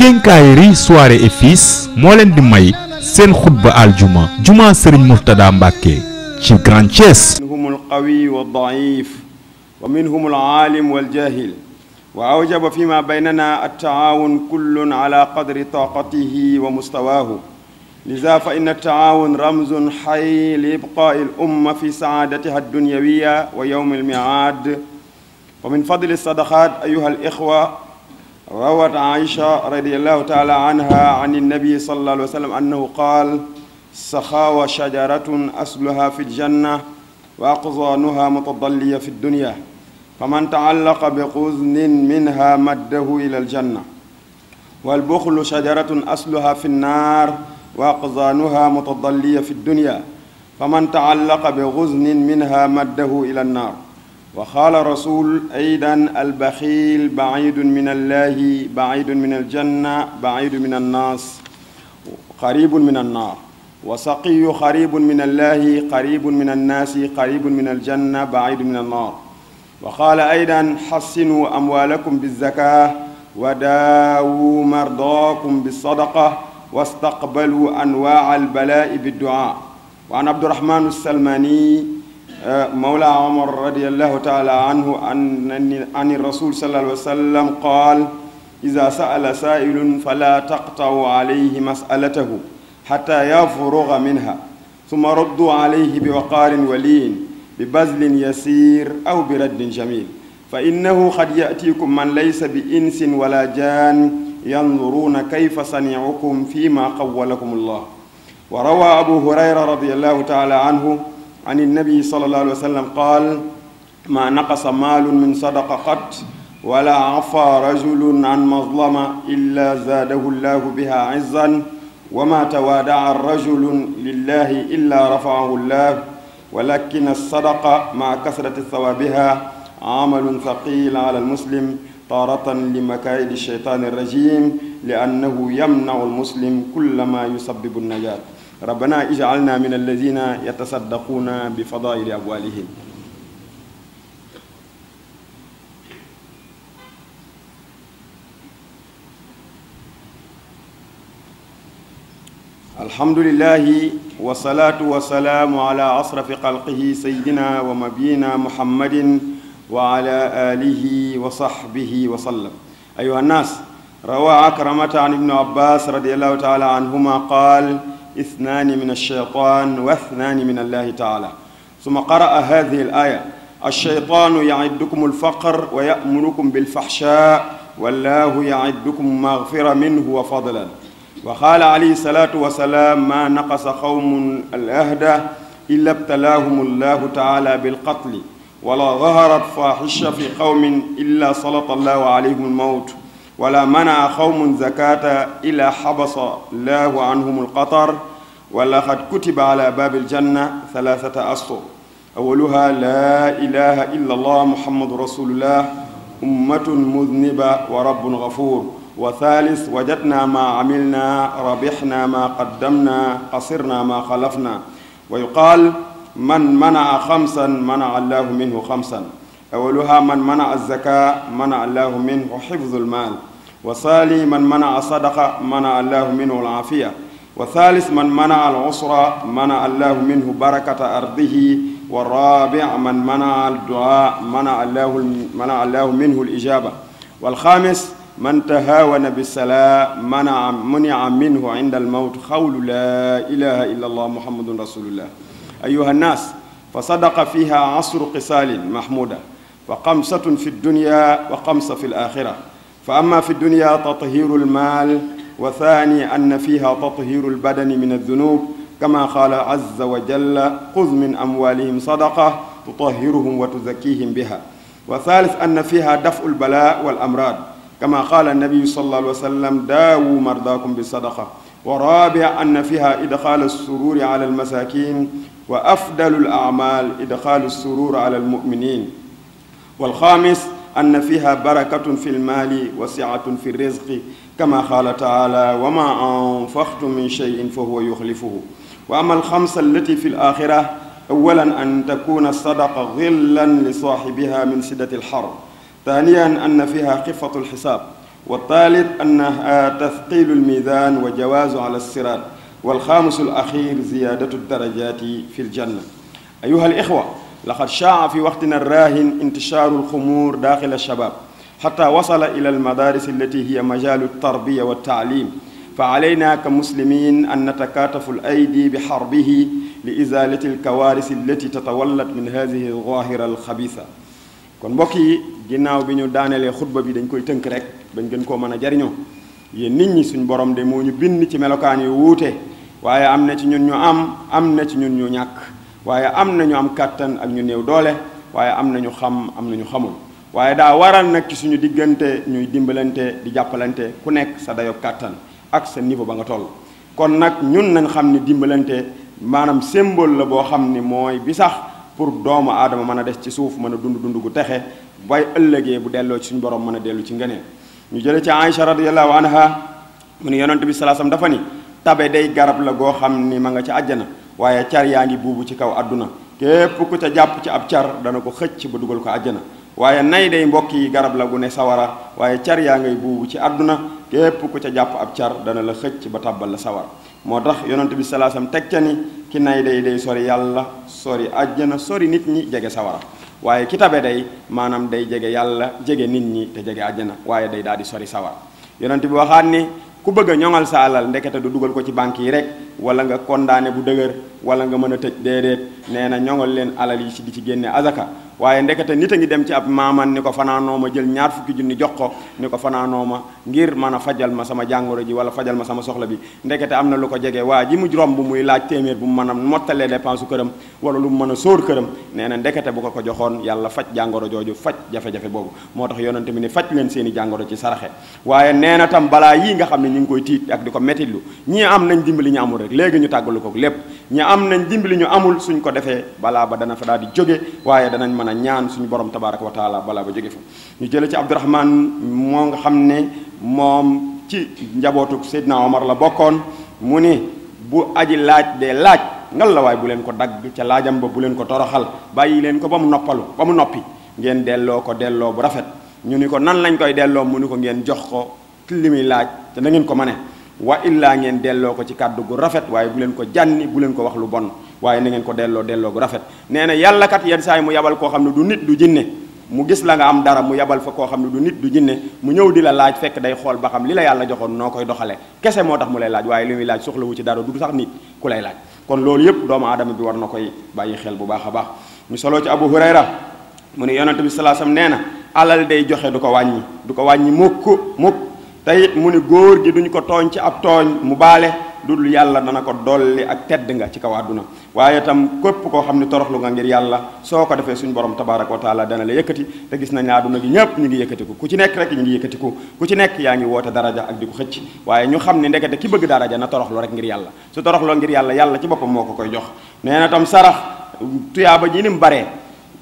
Quincaillerie Soirée et Fils moo leen di may seen xutba aljuma juma Serigne Mourtada Mbacké ci Grand Thiès. minhum alqawi waldaif wa minhum alalim waljahil wa awjaba fima baynana altaawun kullun ala qadri taqatihi wa mustawaahu liza fa inna altaawun ramzun xay li ibqaa'i al-umma fi saadatiha ad-dunyawiyya wa yawm al-mi'aad wa min fadli as-sadaqaat ayyuha al-ixwa روت عائشة رضي الله تعالى عنها عن النبي صلى الله عليه وسلم أنه قال السخاوة شجرة أصلها في الجنة وأقضانها متضلية في الدنيا فمن تعلق بغصن منها مده إلى الجنة والبخل شجرة أصلها في النار وأقضانها متضلية في الدنيا فمن تعلق بغصن منها مده إلى النار وقال رسول أيضا البخيل بعيد من الله بعيد من الجنة بعيد من الناس قريب من النار وسقي قريب من الله قريب من الناس قريب من الجنة بعيد من النار وقال أيضا حسنوا أموالكم بالزكاة وداووا مرضاكم بالصدقة واستقبلوا أنواع البلاء بالدعاء وعن عبد الرحمن السلماني مولى عمر رضي الله تعالى عنه عن الرسول صلى الله عليه وسلم قال إذا سأل سائل فلا تقطعوا عليه مسألته حتى يفرغ منها ثم ردوا عليه بوقار ولين ببذل يسير أو برد جميل فإنه قد يأتيكم من ليس بإنس ولا جان ينظرون كيف صنيعكم فيما قولكم الله وروى أبو هريرة رضي الله تعالى عنه عن النبي صلى الله عليه وسلم قال ما نقص مال من صدقة قط ولا عفى رجل عن مظلمة إلا زاده الله بها عزا وما توادع الرجل لله إلا رفعه الله ولكن الصدقة مع كثرة ثوابها عمل ثقيل على المسلم طارة لمكائد الشيطان الرجيم لأنه يمنع المسلم كل ما يسبب النجاة ربنا اجعلنا من الذين يتصدقون بفضائل أموالهم الحمد لله والصلاة والسلام على أشرف خلقه سيدنا ونبينا محمد وعلى آله وصحبه وسلم أيها الناس روى عكرمة عن ابن عباس رضي الله تعالى عنهما قال اثنان من الشيطان واثنان من الله تعالى ثم قرأ هذه الآية الشيطان يعدكم الفقر ويأمركم بالفحشاء والله يعدكم مغفرة منه وفضلا وقال عليه الصلاة والسلام ما نقص قوم العهد إلا ابتلاهم الله تعالى بالقتل ولا ظهرت فاحشة في قوم إلا سلط الله عليهم الموت ولا منع قوم زكاة إلا حبس الله عنهم القطر ولقد كتب على باب الجنة 3 أسطر أولها لا إله إلا الله محمد رسول الله أمة مذنبة ورب غفور وثالث وجدنا ما عملنا ربحنا ما قدمنا قصرنا ما خلفنا ويقال من منع 5 منع الله منه 5 أولها من منع الزكاة منع الله منه حفظ المال وثاني من منع الصدقة منع الله منه العافية وثالث من منع العسرة منع الله منه بركة أرضه والرابع من منع الدعاء منع الله منه الإجابة والخامس من تهاون بالصلاة منع منه عند الموت قول لا إله إلا الله محمد رسول الله أيها الناس فصدق فيها 10 خصال محمودة و5 في الدنيا و5 في الآخرة فأما في الدنيا تطهير المال وثاني أن فيها تطهير البدن من الذنوب كما قال عز وجل خذ من أموالهم صدقة تطهرهم وتزكيهم بها وثالث أن فيها دفع البلاء والأمراض كما قال النبي صلى الله عليه وسلم داووا مرضاكم بالصدقة ورابع أن فيها إدخال السرور على المساكين وأفضل الأعمال إدخال السرور على المؤمنين والخامس أن فيها بركة في المال وسعة في الرزق كما قال تعالى وما أنفقتم من شيء فهو يخلفه وأما ال5 التي في الآخرة أولا أن تكون الصدقة غلا لصاحبها من شدة الحر ثانيا أن فيها خفة الحساب والثالث أنها تثقيل الميزان وجواز على الصراط والخامس الأخير زيادة الدرجات في الجنة. أيها الإخوة، لقد شاع في وقتنا الراهن انتشار الخمور داخل الشباب حتى وصل إلى المدارس التي هي مجال التربية والتعليم، فعلينا كمسلمين أن نتكاتف الأيدي بحربه لإزالة الكوارث التي تتولد من هذه الظاهرة الخبيثة. kon mbokk yi ginnaaw bi ñu daanelee xutba bi dañ koy tënk rek bañ gën koo mën a jariñoo. yéen nit ñi suñ borom de moo ñu bind ci melokaan yu wuute, waaye am na ci ñun ñu am na ci ñun ñu ñàkk, waaye am na ñu am kàttan ak ñu néew doole, waaye am na ñu xam am na ñu xamul. waaye daa waral nag ci suñu diggante ñuy dimbalante di jàppalante ku nekk sa dayob kàttan ak sa niveau ba nga toll. kon nag ñun nañ xam ni dimbalante maanaam symbole la boo xam ni mooy bi sax pour doomu aadama mën a des ci suuf mën a dund gu texe bay ëllëgee bu delloo ci suñu borom mën a dellu ci ngëneel. ñu jële ci Aïcha radiyallahu anha mu ni yonent bi salaasam dafa ni tabe day garab la goo xam ni ma nga ci àjjana, waaye car yaa ngi buubu ci kaw àdduna, képp ku ca jàpp ci ab car dana ko xëcc ba dugal ko àjjana. waaye nay day mbokk yi garab la gu ne sawara, waaye car yaa ngay buubu ci àdduna, képp ku ca jàpp ab car dana la xëcc ba tàbbal la sawara. moo tax yonent bi salaasam teg ca ni ki nay day sori yàlla, sori àjjana, sori nit ñi, jege sawara. waaye ki tabe day maanaam day jege yàlla, jege nit ñi te jege àjjana, waaye day daal di sori sawara. yonent bi waxaat ni ku bëgg a ñoŋal sa alal ndekete du dugal ko ci banque yi rek wala nga condamné bu dëgër wala nga mën a tëj, déedéet. nee na ñoŋal leen alal yi ci di ci génne azaka. waaye ndekete nit a ngi dem ci ab maaman ni ko fanaanoo ma jël 20 junni jox ko ni ko fanaanoo ma ngir mën a fajal ma sama jàngoro ji wala fajal ma sama soxla bi. ndekete am na lu ko jege waa ji mu romb muy laaj téeméer bu mu mën a mottalee dépense su këram wala lu mu mën a sóor këram, nee na ndekete bu ko joxoon yàlla faj jàngoro jooju, faj jafe-jafe boobu. moo tax yonente bi ni faj leen seeni jàngoro ci saraxe. waaye nee na tam balaa yii nga xam ne ñu ngi koy tiit ak di ko mettitlu, ñii am nañ dimbali ñu amul rek léegi ñu tàggalu ko lépp, ñi am nañ dimbali ñu amul suñ ko defee balaa ba dana fa daal di jóge, waaye danañ mën a ñaan suñu borom tabaraka wa taala balaa ba jóge fa. ñu jële ci Abdurahman moo nga xam ne moom ci njabootu Seydina Omar la bokkoon, mu ni bu aji laaj dee laaj ngal la waay bu leen ko dagg ca laajam ba, bu leen ko toroxal, bàyyi leen ko ba mu noppalu ba mu noppi, ngeen delloo ko delloo bu rafet. ñu ni ko nan lañ koy delloo, mu ni ko ngeen jox ko li muy laaj te na ngeen ko mane, wa illaa ngeen delloo ko ci kàddu gu rafet, waaye bu leen ko jànni, bu leen ko wax lu bon, waaye na ngeen ko delloo gu rafet. nee na yàlla kat yenn saa yi mu yabal koo xam ne du nit du jinne, mu gis la nga am dara mu yabal fa koo xam ne du nit du jinne, mu ñëw di la laaj fekk day xool ba xam li la yàlla joxoon noo koy doxale kese moo tax mu lay laaj, waaye li muy laaj soxlawu ci dara, du sax nit ku lay laaj. kon loolu yëpp doomu aadama bi war na koy bàyyi xel bu baax a baax. ñu soloo ci Abu Hurayra mu ne yonent bi salaasam nee na alal day joxe du ko wàññi mukk tey mu ni góor gi duñ ko tooñ ci ab tooñ mu baale, dudul yàlla dana ko dolli ak tedd nga ci kaw àdduna. waaye itam képp koo xam ne toroxlu nga ngir yàlla, soo ko defee suñu borom tabaraka wa taala dana la yëkkati. te gis nañ ne àdduna gi ñëpp ñu ngi yëkkatiku, ku ci nekk rek ñu ngi yëkkatiku, ku ci nekk yaa ngi woote daraja ak di ko xëcc. waaye ñu xam ne ndekete ki bëgg daraja na toroxlu rek ngir yàlla, su toroxloo ngir yàlla, yàlla ci boppam moo ko koy jox. nee na tam sarax tuyaaba ji ni mu baree,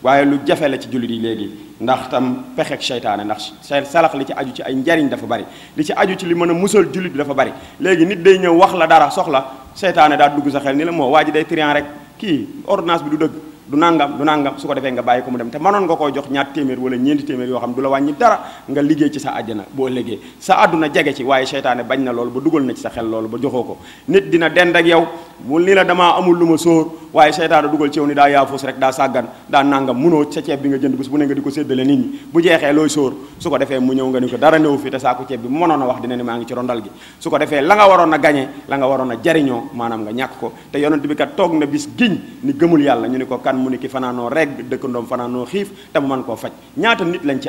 waaye lu jafe la ci jullit yi léegi, ndax tam pexek seytaane, ndax salax li ci aju ci ay njariñ dafa bari, li ci aju ci li mën a musal jullit bi dafa bari. léegi nit day ñëw wax la dara soxla, seytaane daa dugg sa xel ni la moo waa ji day trian rek, kii ordonnance bi du dëgg, du nangam, su ko defee nga bàyyi ko mu dem, te mënoon nga koo jox ñaar téeméer wala ñeenti téeméer yoo xam du la wàññi dara, nga liggéey ci sa àjjana boo liggéey sa àdduna jege ci. waaye seytaane bañ na loolu ba dugal na ci sa xel loolu ba joxoo ko. nit dina dend ak yow mu ni la damaa amul lu ma sóor, waaye seytaane dugal ci yow ni daa yaafus rek, daa sàggan, daa nangam, munoo sa ceeb bi nga jënd bés bu ne nga di ko séddale nit ñi, bu jeexee looy sóor. su ko defee mu ñëw nga ni ko dara néew fi te saako ceeb bi mu mënoon a wax dina ni maa ngi ci rondal gi. su ko defee la nga waroon a gañe, la nga waroon a jariñoo maanaam nga ñàkk ko. te yonent bi kat toog na bis giñ ni gëmul yàlla, ñu ni ko kan, mu ni ki fanaanoo reg dëkkandoom fanaanoo xiif te mu mën koo faj. ñaata nit lañ ci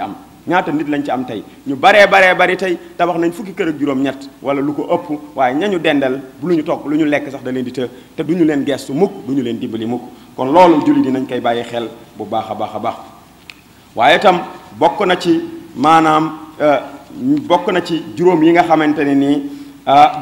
am tey, ñu bari tey tabax nañ fukki kër ak juróom-ñett wala lu ko ëpp, waaye ñañu dendal bu lu ñu togg lu ñu lekk sax da leen di te du ñu leen gestu mukk, du ñu leen dimbali mukk. kon loolu julli di nañ koy bàyyi xel bu baax a baax. waaye itam bokk na ci juróom yi nga xamante ne nii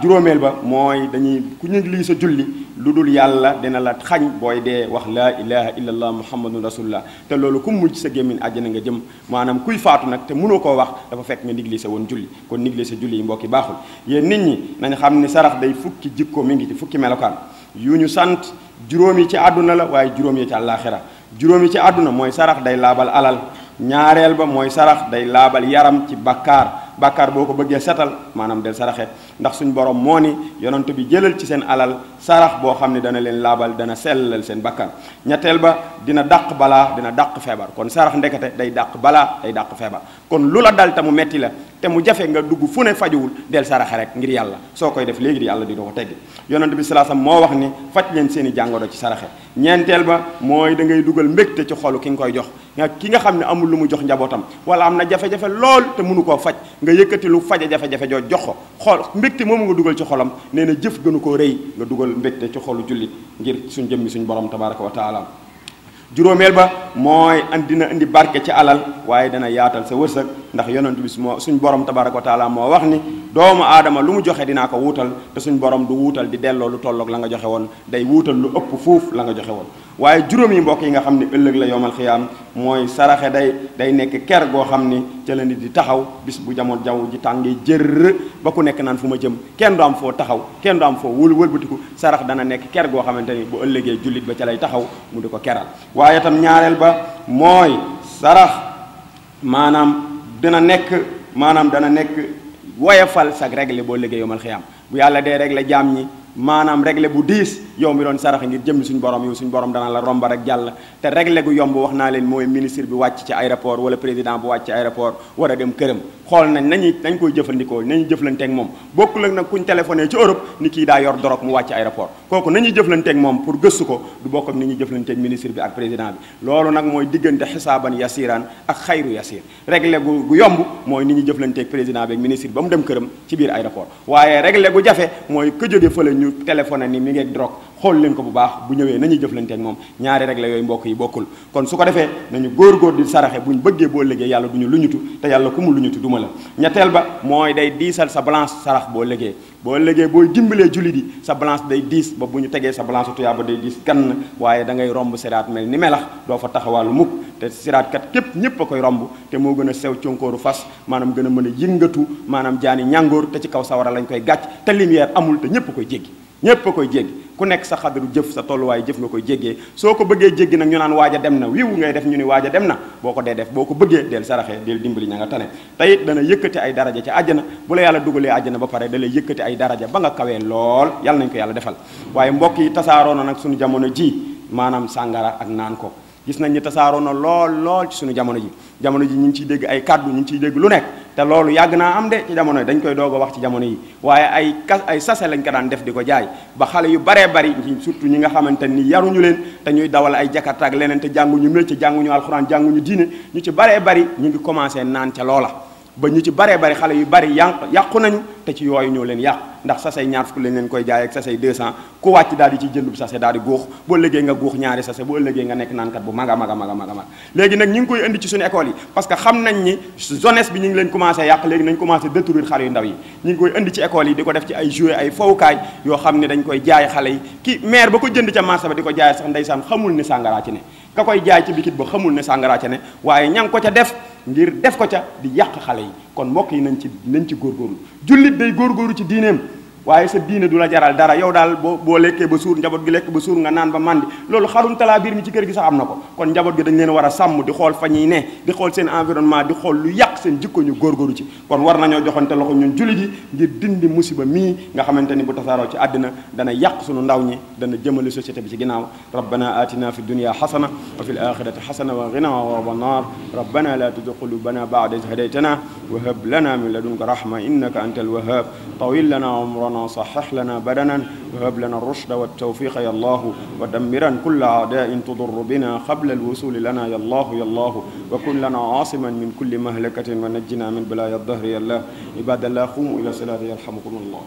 juróomeel ba mooy dañuy ku ñu lii sa julli lu dul yàlla dina la xañ booy dee wax laa ilaha illallah muhammadun rasulullah, te loolu ku mujj sa gémmiñ àjjana nga jëm. maanaam kuy faatu nag te mënoo koo wax dafa fekk nga négligé woon julli. kon négligé julli yi mbokki baaxul. yéen nit ñi nañ xam ni sarax day fukki jikko mi ngi ci fukki melokaan yu ñu sant. juróom yi ci àdduna la, waaye juróom yi ci àllaaxira. juróom yi ci àdduna mooy sarax day laabal alal, ñaareel ba mooy sarax day laabal yaram ci bakkaar, bàkkaar boo ko bëggee setal maanaam del saraxe ndax suñ borom moo ni yonent bi jëlal ci seen alal sarax boo xam ne dana leen laabal dana sellal seen bakkan ñetteel ba dina dàq balaa dina dàq feebar kon sarax ndekete day dàq balaa day dàq feebar kon lu la dal te mu metti la te mu jafe nga dugg fu ne fajuwul del saraxe rek ngir yàlla soo koy def léegi di yàlla di doo ko teggi yonent bi salaasam moo wax ni faj leen seen i jàngoro ci saraxe ñeenteel ba mooy da ngay dugal mbégte ci xolu ki nga koy jox ki nga xam ne amul lu mu jox njabootam wala am na jafe-jafe lool te mënu koo faj nga yëkkati lu faje jafe-jafe joo jox ko xool mbégte moomu nga dugal ci xolam nee na jëf gënu koo rëy nga dugal mbégte ci xolu jullit ngir suñ jëmmi suñ borom tabaraka wa taala juróomeel ba mooy dina indi barke ci alal waaye dana yaatal sa wërsëg ndax yonent bi suñ borom tabaraka wa taala moo wax ni doomu aadama lu mu joxe dinaa ko wuutal te suñ borom du wuutal di delloo lu tolloog la nga joxe woon day wuutal lu ëpp fuuf la nga joxe woon waaye juróom yi mbokk yi nga xam ne ëllëg la yowmal xiyaam mooy saraxe day nekk ker goo xam ni ca la nit di taxaw bis bu jamono jaww ji tàngee jër ba ku nekk naan fu ma jëm kenn du am foo taxaw kenn du am foo wëlbatiku sarax dana nekk ker goo xamante ni bu ëllëgee jullit ba ca lay taxaw mu di ko keral waaye tam ñaareel ba mooy sarax maanaam dana nekk woyefal sag réglé boo liggéey yowmal xiyaam bu yàlla dee réglé jaam ñi maanaam réglé bu diis yow mi doon sarax ngir jëmmi suñu borom yow suñu borom dana la romba rek jàll te réglé gu yomb wax naa leen mooy ministre bi wàcc ci aéroport wala président bu wàcc ci aéroport war a dem këram xool nañ koy jëfandikoo nañuy jëflanteeg moom bokkul ak nag kuñ téléphoné ci Europe ni kii daa yor dorog mu wàcc aéroport kooku nañuy jëflanteeg moom pour gëstu ko du bokk ak ni ñuy jëflanteeg ministre bi ak président bi loolu nag mooy diggante xisaaban yasiran ak xayru yasir réglé gu yomb mooy ni ñuy jëflanteeg président bi ak ministre bi ba mu dem këram ci biir aéroport waaye réglé gu jafe mooy ka jóge fële ñu téléphoné ni mi ngeeg drogue xool leen ko bu baax bu ñëwee nañuy jëflanteeg moom ñaari réglé yooyu mbokk yi bokkul kon su ko defee nañu góor di saraxe buñ bëggee boo liggéey yàlla du ñu luñutu te yàlla ku mu luñutu duma la ñetteel ba mooy day diisal sa balance sarax boo liggéey booy dimbalee jullit yi sa balance day diis ba bu ñu tegee sa balance tuyaaba day diis gann waaye da ngay romb siraat mel ni melax doo fa taxawaalu mukk te siraat kat képp ñépp a koy romb te moo gën a sew conkooru fas maanaam gën a mën a yëngatu maanaam jaani ñàngoor te ci kaw sawara lañ koy gàcc te lumière amul te ñépp a koy jéggi ñépp a koy jéggi ku nekk sa xadaru jëf sa tolluwaay jëf nga koy jéggee soo ko bëggee jéggi nag ñu naan waaj a dem na wiiw ngay def ñu ni waaj a dem na boo ko dee def boo ko bëggee del saraxee del dimbali ña nga tane te it dana yëkkati ay daraja ci àjjana bu la yàlla dugalee àjjana ba pare da lay yëkkati ay daraja ba nga kawee lool yàlla nañ ko yàlla defal waaye mbokk yi tasaaroo na nag suñu jamono ji maanaam sàngara ak naan ko gis nañ ni tasaaroo na lool ci suñu jamono ji ñu ngi ciy dégg ay kàddu ñu ngi ciy dégg lu nekk te loolu yàgg naa am de ci jamono yi dañ koy doog a wax ci jamono yi waaye ay sase lañ ko daan def di ko jaay ba xale yu baree bari surtout ñi nga xamante ni yaruñu leen te ñuy dawal ay jakarta ak leneen te jànguñu métier jànguñu alxuraan jànguñu diine ñu ci baree bari ñu ngi commencé naan ca loola ba ñu ci baree bari xale yu bari yàqu nañu te ci yooyu ñoo leen yàq ndax sasay ñaar fukk lañ leen koy jaay ak sasay 200 ku wàcc daal di ci jëndub sase daal di guux boo ëllëgee nga guux ñaari sase boo ëllëgee nga nekk naankat bu mag a mag léegi nag ñu ngi koy indi ci suñu école yi parce que xam nañ ni jeunesse bi ñu ngi leen commencé yàq léegi nañ commencé détruire xale yu ndaw yi ñu ngi koy indi ci école yi di ko def ci ay jouet ay fowukaay yoo xam ne dañ koy jaay xale yi ki maire ba ko jënd ca marché ba di ko jaay sax ndeysaan xamul ne sàngaraa ci ne ka koy jaay ci bikit ba xamul ne sàngaraa ci ne waaye ña ngi ko ca def ngir def ko ca di yàq xale yi kon mbokk yi nañ ci góorgóorlu jullit day góorgóorlu ci diineem waaye sa diine du la jaral dara yow daal boo lekkee ba suur njaboot gi lekk ba suur nga naan ba màndi loolu xarum talaa biir mi ci kër gi sax am na ko kon njaboot gi dañ leen war a sàmm di xool fa ñuy ne di xool seen environnement di xool lu yàq seen jikko ñu góorgóorlu ci kon war nañoo joxante loxo ñun jullit yi ngir dindi musiba mii nga xamante ni bu tasaaroo ci àddina dana yàq suñu ndaw ñi dana jëmale société bi ci ginnaaw rabbana atina fi dunya xasana wa fi l axirati xasana wa qina adhaban nar rabbana la tuzigh qulubana ba'da idh hadaytana wa hab lana min ladunka rahma innaka antal wahhab tawil lana umrana صحح لنا بدنا وهب لنا الرشد والتوفيق يا الله ودمرا كل أعداء تضر بنا قبل الوصول لنا يا الله وكن لنا عاصما من كل مهلكة ونجنا من بلايا الدهر يا الله عباد الله قوموا إلى صلاة يرحمكم الله